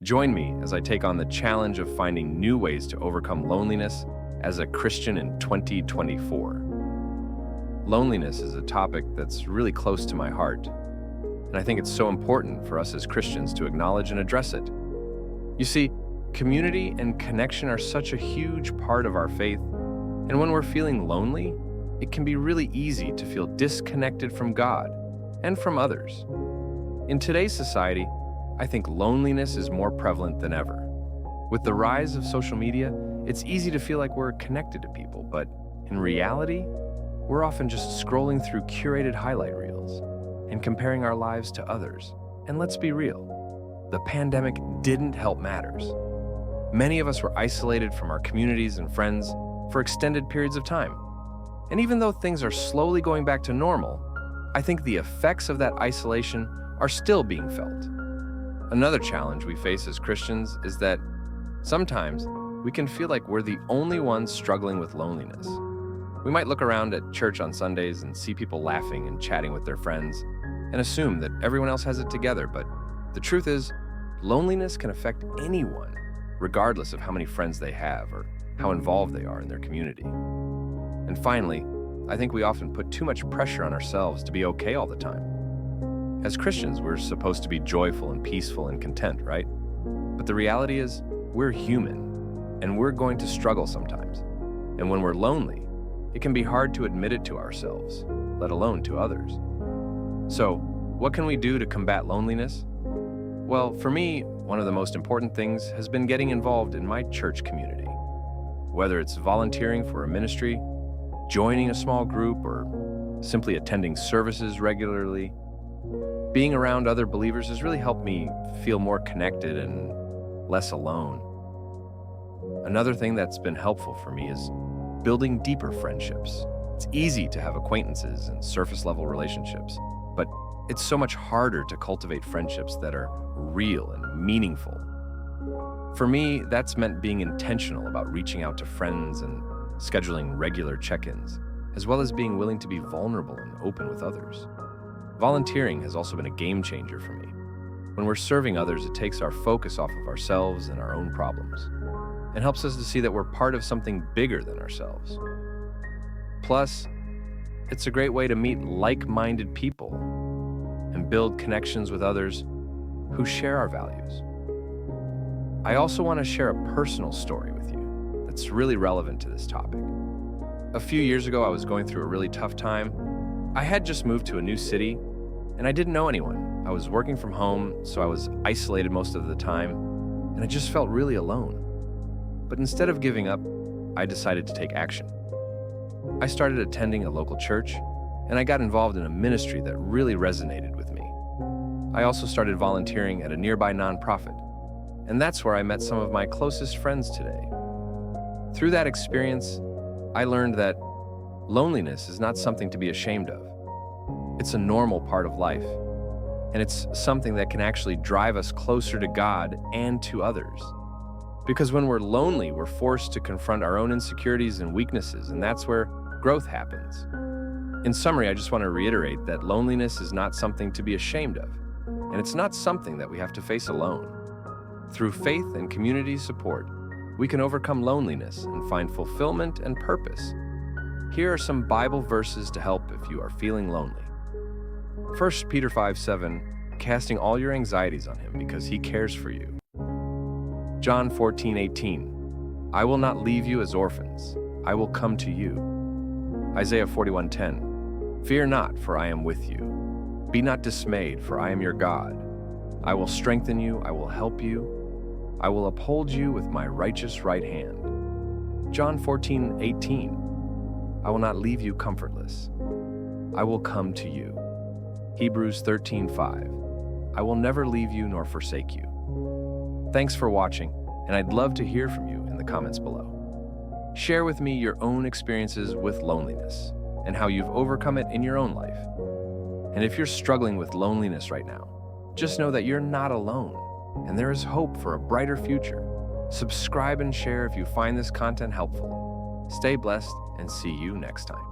Join me as I take on the challenge of finding new ways to overcome loneliness as a Christian in 2024. Loneliness is a topic that's really close to my heart, and I think it's so important for us as Christians to acknowledge and address it. You see, community and connection are such a huge part of our faith, and when we're feeling lonely, it can be really easy to feel disconnected from God and from others. In today's society, I think loneliness is more prevalent than ever. With the rise of social media, it's easy to feel like we're connected to people, but in reality, we're often just scrolling through curated highlight reels and comparing our lives to others. And let's be real, the pandemic didn't help matters. Many of us were isolated from our communities and friends for extended periods of time. And even though things are slowly going back to normal, I think the effects of that isolation are still being felt. Another challenge we face as Christians is that sometimes we can feel like we're the only ones struggling with loneliness. We might look around at church on Sundays and see people laughing and chatting with their friends and assume that everyone else has it together, but the truth is, loneliness can affect anyone, regardless of how many friends they have or how involved they are in their community. And finally, I think we often put too much pressure on ourselves to be okay all the time. As Christians, we're supposed to be joyful and peaceful and content, right? But the reality is, we're human, and we're going to struggle sometimes. And when we're lonely, it can be hard to admit it to ourselves, let alone to others. So, what can we do to combat loneliness? Well, for me, one of the most important things has been getting involved in my church community. Whether it's volunteering for a ministry, joining a small group, or simply attending services regularly, being around other believers has really helped me feel more connected and less alone. Another thing that's been helpful for me is building deeper friendships. It's easy to have acquaintances and surface-level relationships, but it's so much harder to cultivate friendships that are real and meaningful. For me, that's meant being intentional about reaching out to friends and scheduling regular check-ins, as well as being willing to be vulnerable and open with others. Volunteering has also been a game changer for me. When we're serving others, it takes our focus off of ourselves and our own problems, and helps us to see that we're part of something bigger than ourselves. Plus, it's a great way to meet like-minded people and build connections with others who share our values. I also want to share a personal story with you that's really relevant to this topic. A few years ago, I was going through a really tough time. I had just moved to a new city, and I didn't know anyone. I was working from home, so I was isolated most of the time, and I just felt really alone. But instead of giving up, I decided to take action. I started attending a local church, and I got involved in a ministry that really resonated with me. I also started volunteering at a nearby nonprofit, and that's where I met some of my closest friends today. Through that experience, I learned that loneliness is not something to be ashamed of. It's a normal part of life, and it's something that can actually drive us closer to God and to others. Because when we're lonely, we're forced to confront our own insecurities and weaknesses, and that's where growth happens. In summary, I just want to reiterate that loneliness is not something to be ashamed of, and it's not something that we have to face alone. Through faith and community support, we can overcome loneliness and find fulfillment and purpose. Here are some Bible verses to help if you are feeling lonely. 1 Peter 5:7, casting all your anxieties on him because he cares for you. John 14:18, I will not leave you as orphans, I will come to you. Isaiah 41:10, fear not, for I am with you. Be not dismayed, for I am your God. I will strengthen you, I will help you. I will uphold you with my righteous right hand. John 14:18, I will not leave you comfortless. I will come to you. Hebrews 13:5, I will never leave you nor forsake you. Thanks for watching, and I'd love to hear from you in the comments below. Share with me your own experiences with loneliness and how you've overcome it in your own life. And if you're struggling with loneliness right now, just know that you're not alone, and there is hope for a brighter future. Subscribe and share if you find this content helpful. Stay blessed, and see you next time.